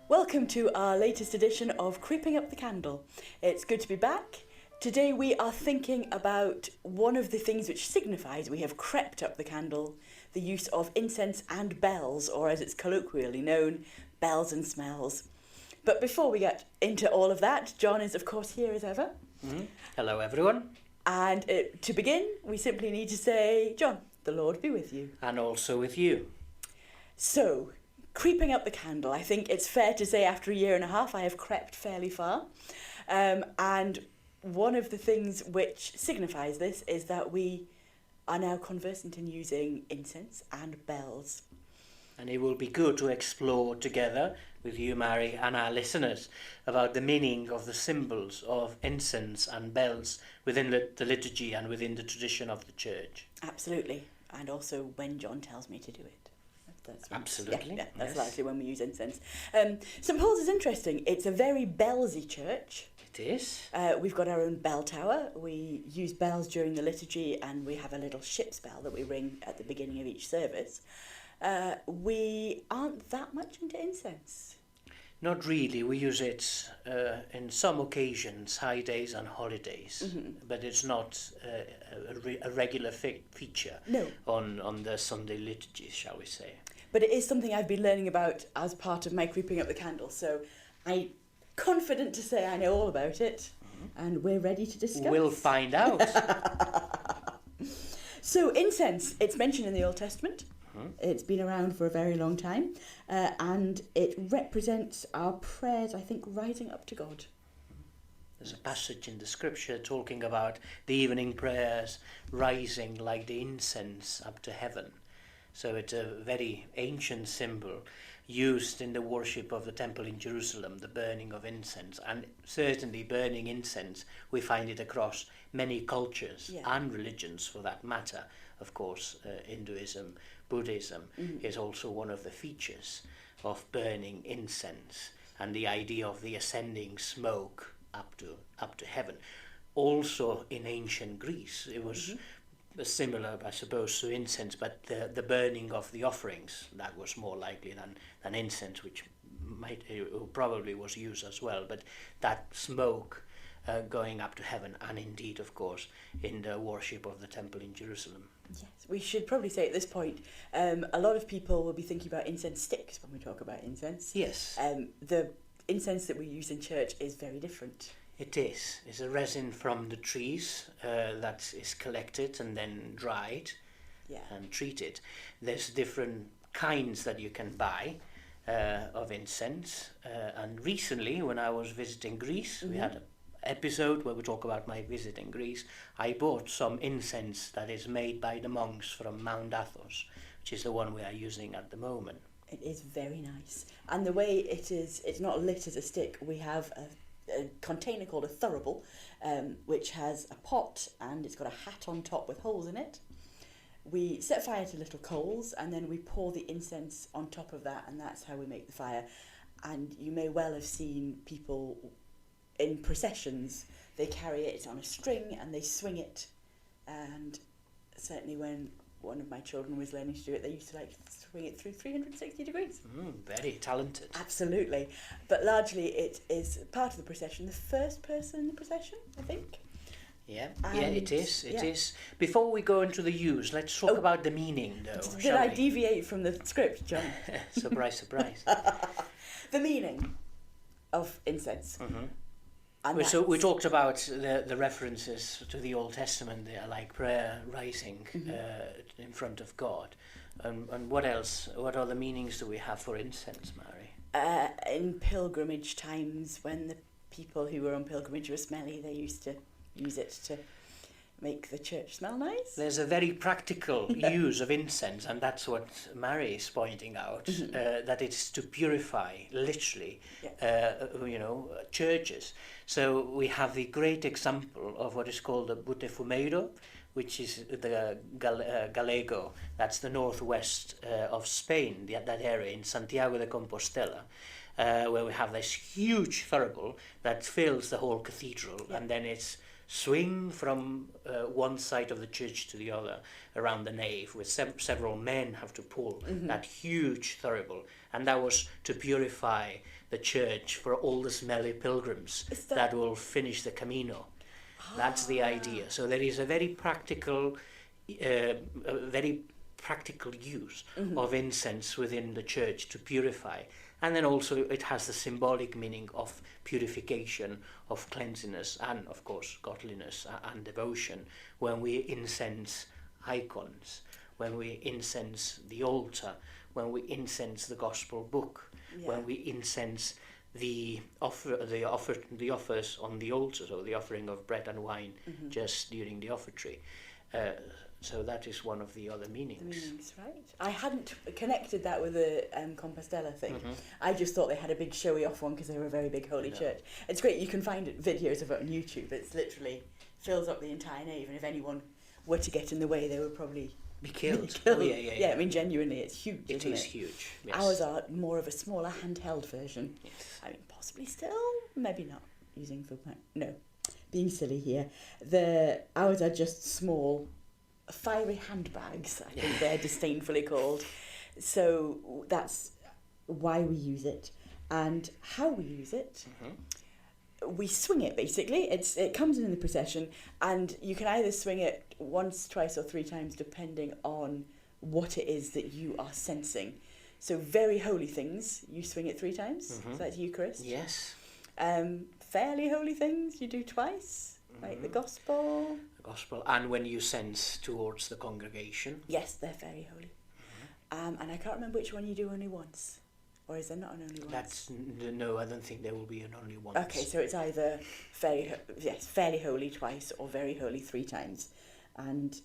Welcome to our latest edition of Creeping Up the Candle. It's good to be back. Today we are thinking about one of the things which signifies we have crept up the candle, the use of incense and bells, or as it's colloquially known, bells and smells. But before we get into all of that, John is of course here as ever. Hello everyone. And to begin, we simply need to say, John, the Lord be with you. And also with you. So, creeping up the candle, I think it's fair to say after a year and a half I have crept fairly far. And one of the things which signifies this is that we are now conversant in using incense and bells. And it will be good to explore together with you, Mary, and our listeners about the meaning of the symbols of incense and bells within the liturgy and within the tradition of the church. Absolutely. And also when John tells me to do it. Absolutely. That's largely when we use incense. St Paul's is interesting. It's a very bellsy church. It is. We've got our own bell tower. We use bells during the liturgy, and we have a little ship's bell that we ring at the beginning of each service. We aren't that much into incense. Not really. We use it in some occasions, high days and holidays, but it's not a regular feature on the Sunday liturgy, shall we say. But it is something I've been learning about as part of my Creeping Up the Candle, so I'm confident to say I know all about it, and we're ready to discuss. We'll find out. So incense, it's mentioned in the Old Testament. It's been around for a very long time, and it represents our prayers, I think, rising up to God. There's a passage in the scripture talking about the evening prayers rising like the incense up to heaven. So it's a very ancient symbol used in the worship of the temple in Jerusalem, the burning of incense. And certainly burning incense, we find it across many cultures and religions for that matter. Of course, Hinduism, Buddhism is also one of the features of burning incense, and the idea of the ascending smoke up to heaven. Also in ancient Greece, it was similar, I suppose, to incense, but the burning of the offerings, that was more likely than incense, which probably was used as well. But that smoke going up to heaven, and indeed, of course, in the worship of the temple in Jerusalem. Yes, we should probably say at this point, a lot of people will be thinking about incense sticks when we talk about incense. Yes. The incense that we use in church is very different. It is. It's a resin from the trees that is collected and then dried and treated. There's different kinds that you can buy of incense. And recently, when I was visiting Greece, we had an episode where we talk about my visit in Greece. I bought some incense that is made by the monks from Mount Athos, which is the one we are using at the moment. It is very nice. And the way it is, it's not lit as a stick. We have a container called a thurible, which has a pot and it's got a hat on top with holes in it. We set fire to little coals and then we pour the incense on top of that, and that's how we make the fire. And you may well have seen people in processions. They carry it on a string and they swing it, and certainly when one of my children was learning to do it, they used to swing it through 360 degrees. Very talented. Absolutely. But largely it is part of the procession, the first person in the procession, I think. Yeah, it is. It is. Before we go into the use, let's talk about the meaning, though. Did I deviate from the script, John? Surprise, surprise. The meaning of incense. So we talked about the references to the Old Testament. They are like prayer rising in front of God. And what else? What other meanings do we have for incense, Mary? In pilgrimage times, when the people who were on pilgrimage were smelly, they used to use it to make the church smell nice. There's a very practical use of incense, and that's what Mary is pointing out, that it's to purify, literally, churches. So we have the great example of what is called the Botafumeiro, which is the Gallego, that's the northwest of Spain, that area in Santiago de Compostela, where we have this huge thurible that fills the whole cathedral, and then it's swing from one side of the church to the other around the nave, with several men have to pull that huge thurible, and that was to purify the church for all the smelly pilgrims that will finish the Camino. That's the idea. So there is a very practical use of incense within the church to purify. And then also it has the symbolic meaning of purification, of cleanliness, and of course godliness and devotion when we incense icons, when we incense the altar, when we incense the gospel book, when we incense the offers on the altar, so the offering of bread and wine just during the offertory. So that is one of the other meanings. The meanings, right. I hadn't connected that with the Compostela thing. I just thought they had a big showy off one because they were a very big holy church. It's great, you can find videos of it on YouTube. It's literally fills up the entire nave, and if anyone were to get in the way, they would probably be killed. Oh, yeah, I mean, genuinely, it's huge, isn't it? It is huge, yes. Ours are more of a smaller handheld version. Yes. I mean, possibly still, maybe not using for... No, being silly here. Ours are just small, fiery handbags, I think they're disdainfully called. So that's why we use it and how we use it. We swing it, basically. It comes in the procession, and you can either swing it once, twice or three times depending on what it is that you are sensing. So very holy things, you swing it three times. So that's Eucharist. Yes. Fairly holy things you do twice, like the Gospel. The Gospel, and when you sense towards the congregation. Yes, they're very holy. And I can't remember which one you do only once. Or is there not an only once? No, I don't think there will be an only once. Okay, so it's either fairly holy twice or very holy three times. And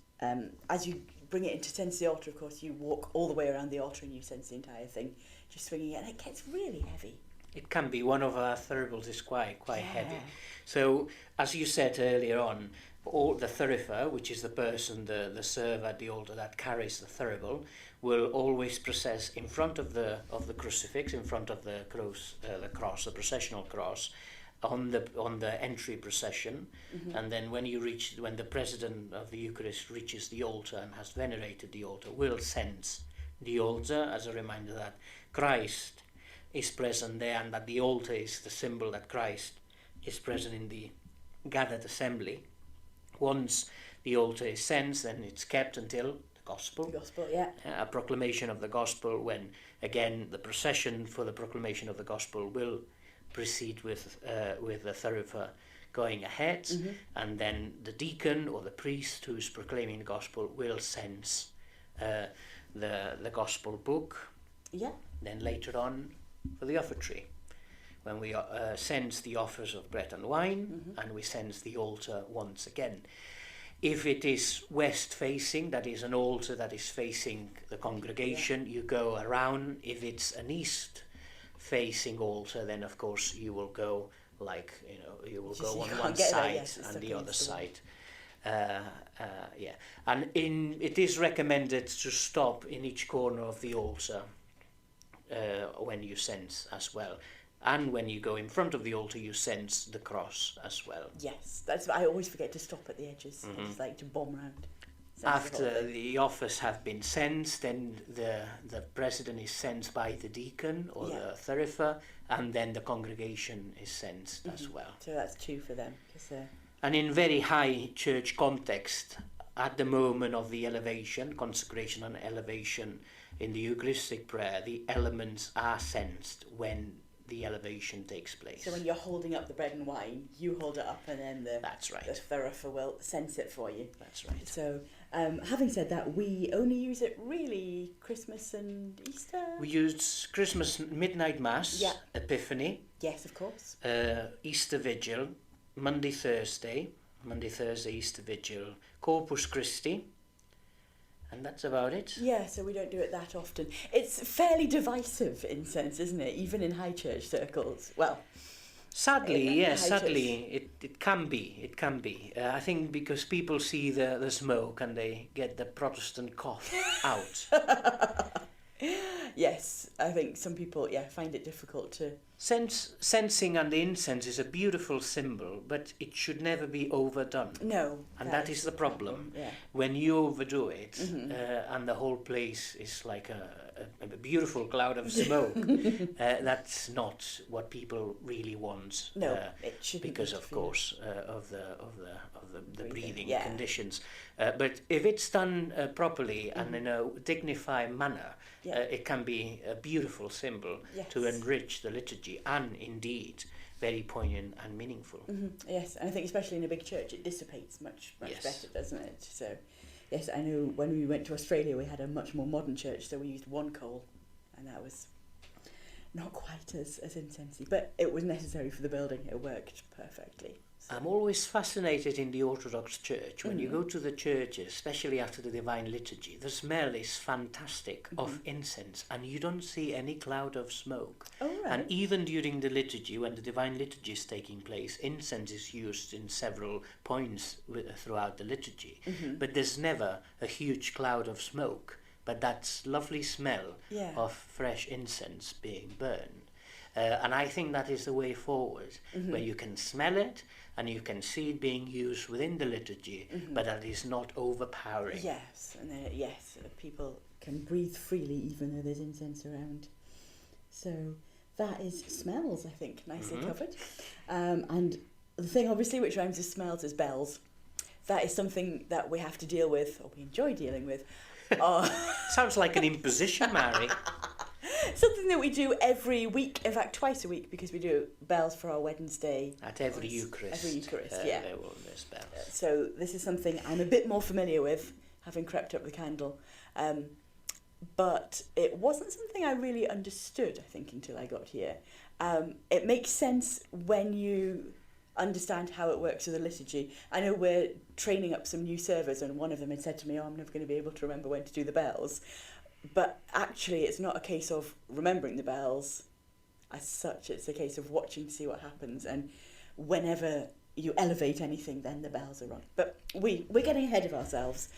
as you bring it into sense the altar, of course, you walk all the way around the altar and you sense the entire thing, just swinging it, and it gets really heavy. It can be. One of our thuribles is quite heavy. So, as you said earlier on, all the thurifer, which is the person, the server at the altar that carries the thurible, will always process in front of the crucifix, in front of the cross, the processional cross, on the entry procession, and then when the president of the Eucharist reaches the altar and has venerated the altar, will sense the altar as a reminder that Christ is present there, and that the altar is the symbol that Christ is present in the gathered assembly. Once the altar is sensed, then it's kept until the Gospel. The Gospel, yeah. A proclamation of the Gospel, when again the procession for the proclamation of the Gospel will proceed with the thurifer going ahead, and then the deacon or the priest who's proclaiming the Gospel will sense the Gospel book. Yeah. Then later on for the offertory, when we sense the offers of bread and wine, and we sense the altar once again. If it is west facing, that is an altar that is facing the congregation, you go around. If it's an east facing altar, then of course you will go you will go on one side and the other side. And it is recommended to stop in each corner of the altar when you sense as well. And when you go in front of the altar, you sense the cross as well. Yes, I always forget to stop at the edges. I just like to bomb around. After the offers have been sensed, then the president is sensed by the deacon or the thurifer, and then the congregation is sensed as well. So that's two for them. And in very high church context, at the moment of the elevation, consecration and elevation in the Eucharistic prayer, the elements are sensed when the elevation takes place. So when you're holding up the bread and wine, you hold it up, and then the thurifer will sense it for you. That's right. So having said that, we only use it really Christmas and Easter. We use Christmas midnight mass, Epiphany. Yes, of course. Easter Vigil, Monday, Thursday, Easter Vigil, Corpus Christi. And that's about it. Yeah, so we don't do it that often. It's fairly divisive incense, isn't it? Even in high church circles. Well, sadly, it can be. It can be. I think because people see the smoke and they get the Protestant cough out. yes, I think some people, find it difficult to... Sensing and the incense is a beautiful symbol, but it should never be overdone. No. And that is the problem. Yeah. When you overdo it, and the whole place is like a beautiful cloud of smoke, that's not what people really want. No, it shouldn't. Because of course of the breathing yeah. conditions. But if it's done properly and in a dignified manner, it can be a beautiful symbol to enrich the liturgy, and indeed very poignant and meaningful. Yes, and I think especially in a big church it dissipates much better, doesn't it? So yes, I know when we went to Australia we had a much more modern church, so we used one coal, and that was not quite as incensey, but it was necessary for the building. It worked perfectly. So. I'm always fascinated in the Orthodox Church. When you go to the churches, especially after the Divine Liturgy, the smell is fantastic of incense, and you don't see any cloud of smoke. Oh, right. And even during the liturgy, when the Divine Liturgy is taking place, incense is used in several points throughout the liturgy. But there's never a huge cloud of smoke, but that lovely smell of fresh incense being burned. And I think that is the way forward, where you can smell it and you can see it being used within the liturgy, but that is not overpowering. Yes, and people can breathe freely even though there's incense around. So that is smells, I think, nicely covered. And the thing, obviously, which rhymes with smells is bells. That is something that we have to deal with, or we enjoy dealing with. Sounds like an imposition, Mary. Something that we do every week, in fact twice a week, because we do bells for our Wednesday. At every Eucharist. Every Eucharist, There's bells. So this is something I'm a bit more familiar with, having crept up the candle. But it wasn't something I really understood, I think, until I got here. It makes sense when you understand how it works with the liturgy. I know we're training up some new servers, and one of them had said to me, I'm never going to be able to remember when to do the bells. But actually it's not a case of remembering the bells as such, it's a case of watching to see what happens, and whenever you elevate anything then the bells are rung. But we're getting ahead of ourselves.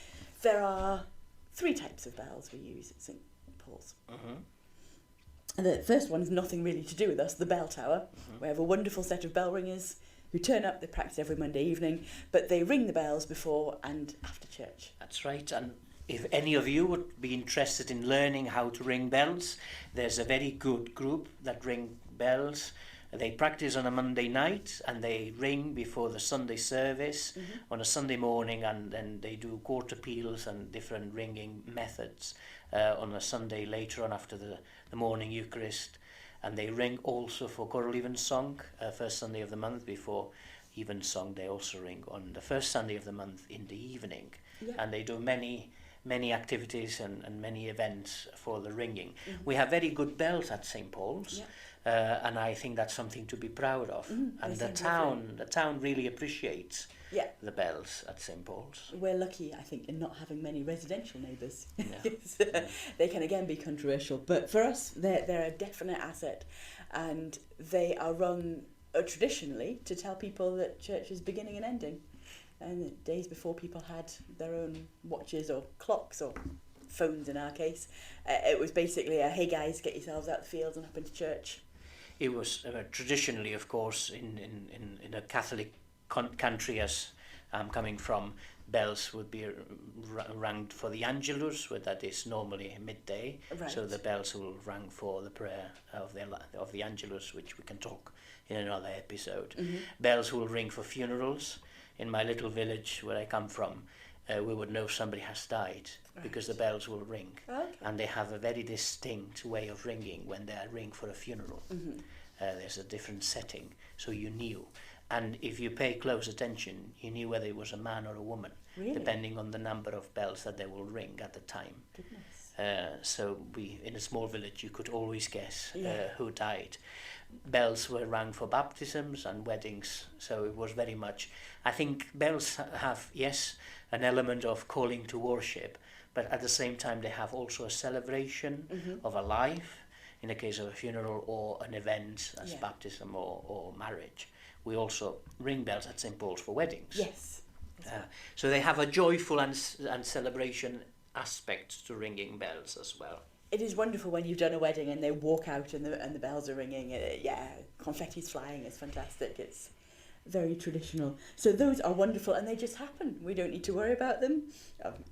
There are 3 types of bells we use at St. Paul's. And the first one is nothing really to do with us, the bell tower. We have a wonderful set of bell ringers who turn up. They practice every Monday evening, but they ring the bells before and after church. That's right. And if any of you would be interested in learning how to ring bells, there's a very good group that ring bells. They practice on a Monday night and they ring before the Sunday service on a Sunday morning, and then they do quarter peals and different ringing methods on a Sunday later on after the morning Eucharist. And they ring also for choral evensong, first Sunday of the month. Before evensong they also ring on the first Sunday of the month in the evening. And they do many activities and many events for the ringing. We have very good bells at St. Paul's, and I think that's something to be proud of. And the town really appreciates the bells at St. Paul's. We're lucky, I think, in not having many residential neighbours. They can again be controversial, but for us they're a definite asset, and they are rung traditionally to tell people that church is beginning and ending. And the days before people had their own watches or clocks or phones in our case, it was basically a, hey guys, get yourselves out the fields and up into church. It was traditionally, of course, in a Catholic country as I'm coming from, bells would be rung for the Angelus, where that is normally midday. Right. So the bells will ring for the prayer of the Angelus, which we can talk in another episode. Bells will ring for funerals. In my little village where I come from, we would know somebody has died because the bells will ring. And they have a very distinct way of ringing when they ring for a funeral. There's a different setting, so you knew. And if you pay close attention, you knew whether it was a man or a woman, depending on the number of bells that they will ring at the time. So in a small village, you could always guess who died. Bells were rung for baptisms and weddings, so it was very much... I think bells have, yes, an element of calling to worship, but at the same time they have also a celebration of a life, in the case of a funeral or an event as baptism or marriage. We also ring bells at St. Paul's for weddings. Yes. So they have a joyful and celebration aspect to ringing bells as well. it is wonderful when you've done a wedding and they walk out and the bells are ringing. Yeah, confetti's flying. It's fantastic. It's very traditional. So those are wonderful and they just happen. We don't need to worry about them.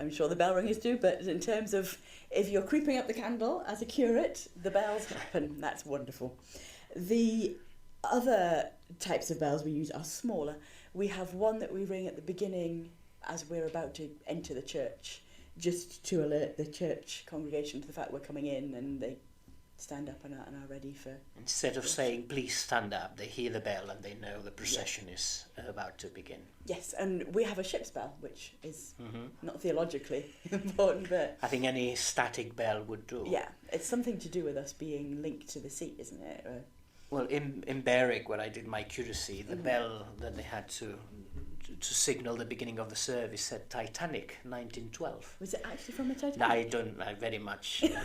I'm sure the bell ringers do, but in terms of if you're creeping up the candle as a curate, the bells happen. That's wonderful. The other types of bells we use are smaller. We have one that we ring at the beginning as we're about to enter the church, just to alert the church congregation to the fact we're coming in, and they stand up and are ready for... Instead of saying, please stand up, they hear the bell and they know the procession is about to begin. Yes, and we have a ship's bell, which is not theologically important, but... I think any static bell would do. Yeah, it's something to do with us being linked to the sea, isn't it? Well, in Berwick, where I did my curacy, the bell that they had to signal the beginning of the service said Titanic, 1912. Was it actually from a Titanic? I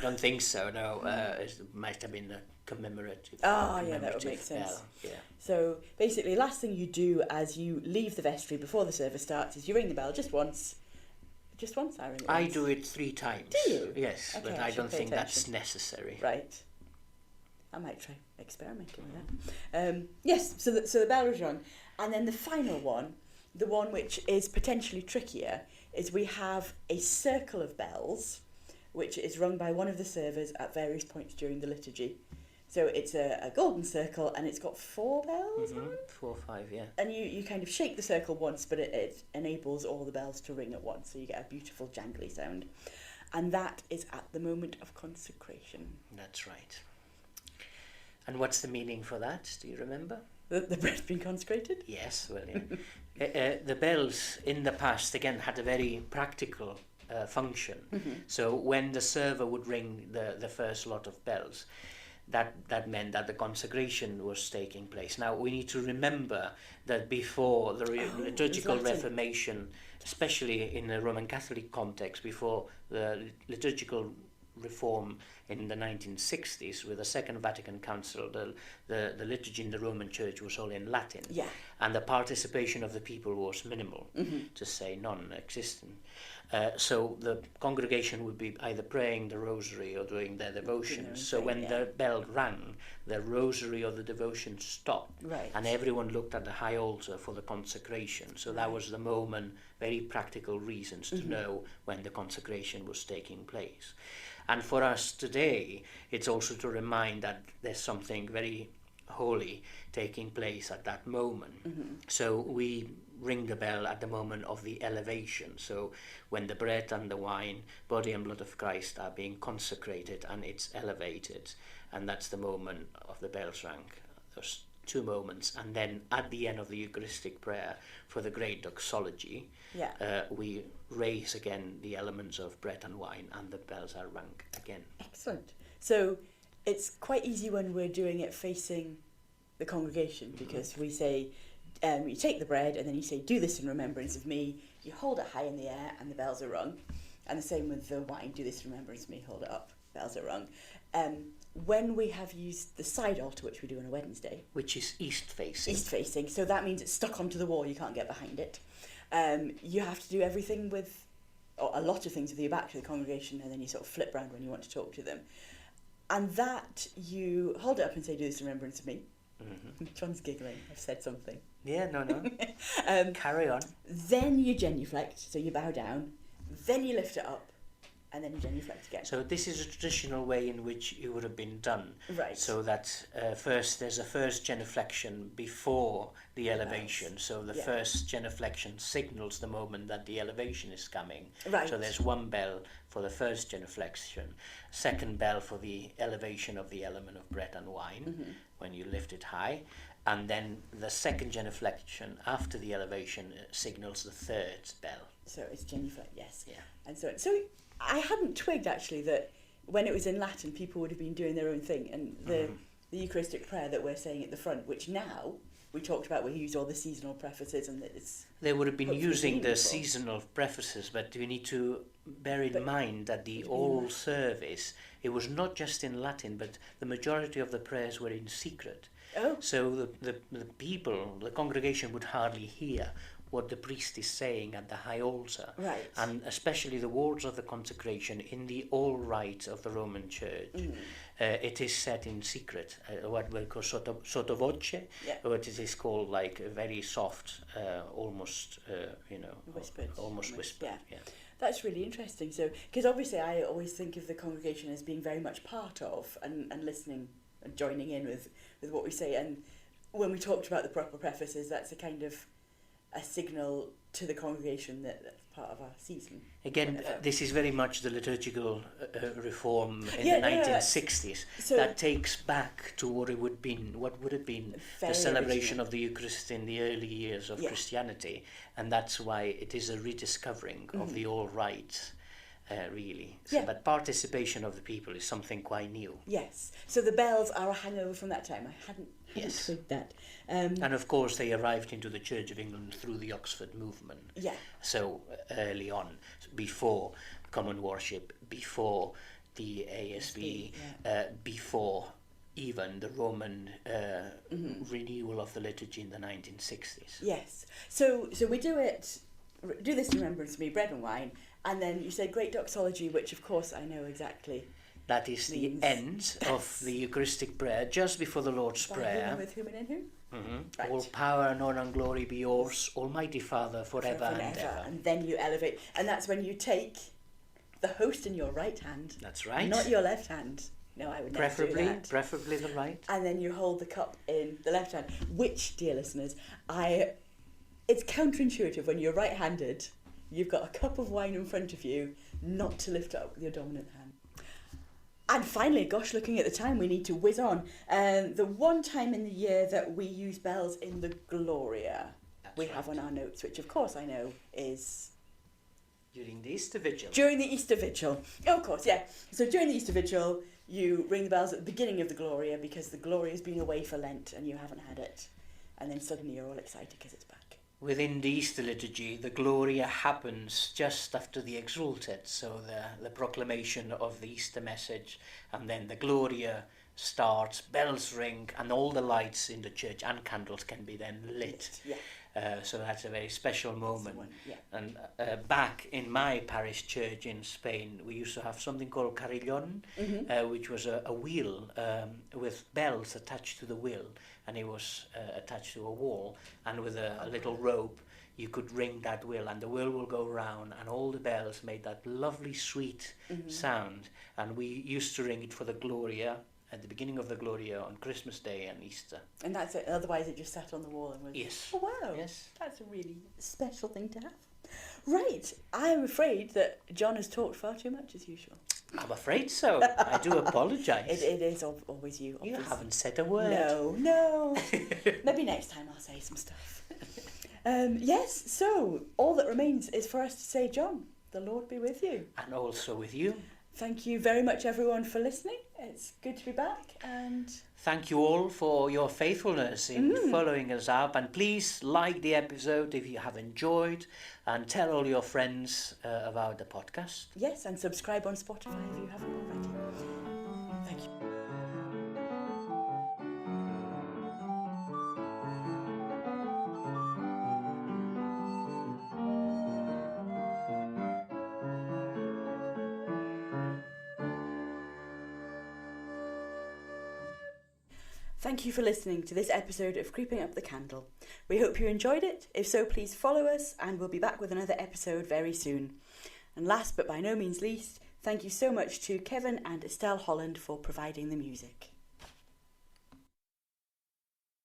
don't think so, no. It might have been a commemorative. Oh, yeah, that would make sense. Bell. Yeah. So basically, last thing you do as you leave the vestry before the service starts is you ring the bell just once. Just once, I ring it. I do it 3 times. Do you? Yes, Okay, but I I should don't pay think that's attention. necessary. Right. I might try experimenting with that. Yes, so the bell is rung. And then the final one, the one which is potentially trickier, is we have a circle of bells, which is rung by one of the servers at various points during the liturgy. So it's a golden circle, and it's got 4 bells on. 4 or 5, yeah. And you kind of shake the circle once, but it enables all the bells to ring at once, so you get a beautiful jangly sound. And that is at the moment of consecration. That's right. And what's the meaning for that? Do you remember? The bread's been consecrated? Yes, well, yeah. The bells in the past, again, had a very practical function. So when the server would ring the first lot of bells, that meant that the consecration was taking place. Now, we need to remember that before the liturgical Reformation, especially in the Roman Catholic context, before the liturgical reform in the 1960s with the Second Vatican Council, the liturgy in the Roman Church was all in Latin. Yeah. And the participation of the people was minimal, to say non-existent. So the congregation would be either praying the rosary or doing their devotions. So when the bell rang, the rosary or the devotion stopped. Right. And everyone looked at the high altar for the consecration. So that was the moment, very practical reasons to know when the consecration was taking place. And for us today, it's also to remind that there's something very holy taking place at that moment. So we ring the bell at the moment of the elevation. So when the bread and the wine, body and blood of Christ, are being consecrated and it's elevated, and that's the moment of the bell's rang. There's 2 moments, and then at the end of the Eucharistic prayer for the great doxology, we raise again the elements of bread and wine, and the bells are rung again. Excellent. So it's quite easy when we're doing it facing the congregation, because we say, you take the bread and then you say, do this in remembrance of me. You hold it high in the air and the bells are rung. And the same with the wine, do this in remembrance of me, hold it up, bells are rung. When we have used the side altar, which we do on a Wednesday, which is east facing. East facing, so that means it's stuck onto the wall, you can't get behind it. You have to do everything with, or a lot of things with your back to the congregation, and then you sort of flip round when you want to talk to them. And that, you hold it up and say, do this in remembrance of me. John's giggling, I've said something. Yeah, no. Carry on. Then you genuflect, so you bow down, then you lift it up, and then you genuflect again. So this is a traditional way in which it would have been done. Right. So that first there's a first genuflection before the elevation. Right. So the first genuflection signals the moment that the elevation is coming. Right. So there's 1 bell for the first genuflection, 2nd bell for the elevation of the element of bread and wine when you lift it high. And then the 2nd genuflection after the elevation signals the 3rd bell. So it's genuflect, yes. Yeah. And so I hadn't twigged actually that when it was in Latin, people would have been doing their own thing, and the Eucharistic prayer that we're saying at the front, which now we talked about, we use all the seasonal prefaces, and it's they would have been using the seasonal prefaces, but we need to bear in mind that the whole service, it was not just in Latin, but the majority of the prayers were in secret. Oh. So the people, the congregation would hardly hear what the priest is saying at the high altar. Right. And especially the words of the consecration in the all rite of the Roman Church. It is said in secret, what we call sotto voce, what it is called like a very soft, almost, whispered. Almost whispered. Yeah. That's really interesting. So, because obviously I always think of the congregation as being very much part of and listening and joining in with what we say. And when we talked about the proper prefaces, that's a kind of a signal to the congregation that that's part of our season. Again, this is very much the liturgical reform in the 1960s that takes back to what would have been the celebration of the Eucharist in the early years of Christianity, and that's why it is a rediscovering of the all rites. Really. So that participation of the people is something quite new. Yes. So the bells are a hangover from that time. I hadn't twigged that. And of course they arrived into the Church of England through the Oxford movement. Yeah. So early on, before common worship, before the ASB, before even the Roman renewal of the liturgy in the 1960s. Yes. So we do this in remembrance of me, bread and wine. And then you said great doxology, which of course I know exactly. That is the end of the Eucharistic prayer, just before the Lord's Prayer. Whom, with whom, and in whom? Right. All power and honor and glory be yours, Almighty Father, forever and ever. And then you elevate. And that's when you take the host in your right hand. That's right. Not your left hand. No, I would never do that. Preferably the right. And then you hold the cup in the left hand, which, dear listeners, it's counterintuitive when you're right-handed. You've got a cup of wine in front of you, not to lift up with your dominant hand. And finally, gosh, looking at the time, we need to whiz on. The one time in the year that we use bells in the Gloria, we have on our notes, which of course I know is... During the Easter Vigil. During the Easter Vigil. Oh, of course, yeah. So during the Easter Vigil, you ring the bells at the beginning of the Gloria because the Gloria's been away for Lent and you haven't had it. And then suddenly you're all excited because it's back. Within the Easter liturgy, the Gloria happens just after the Exultet, so the proclamation of the Easter message, and then the Gloria starts, bells ring, and all the lights in the church and candles can be then lit. So that's a very special moment. And back in my parish church in Spain, we used to have something called carillon, which was a wheel with bells attached to the wheel, and it was attached to a wall, and with a little rope you could ring that wheel, and the wheel will go round, and all the bells made that lovely sweet sound, and we used to ring it for the Gloria at the beginning of the Gloria on Christmas Day and Easter. And that's it. Otherwise, it just sat on the wall and was... Yes. Oh, wow. Yes. That's a really special thing to have. Right. I am afraid that John has talked far too much, as usual. I'm afraid so. I do apologise. It is always you. Obviously. You haven't said a word. No. Maybe next time I'll say some stuff. Yes, so all that remains is for us to say, John, the Lord be with you. And also with you. Thank you very much, everyone, for listening. It's good to be back, and... Thank you all for your faithfulness in following us up, and please like the episode if you have enjoyed, and tell all your friends about the podcast. Yes, and subscribe on Spotify if you haven't already. Thank you. Thank you for listening to this episode of Creeping Up the Candle. We hope you enjoyed it. If so, please follow us, and we'll be back with another episode very soon. And last but by no means least, thank you so much to Kevin and Estelle Holland for providing the music.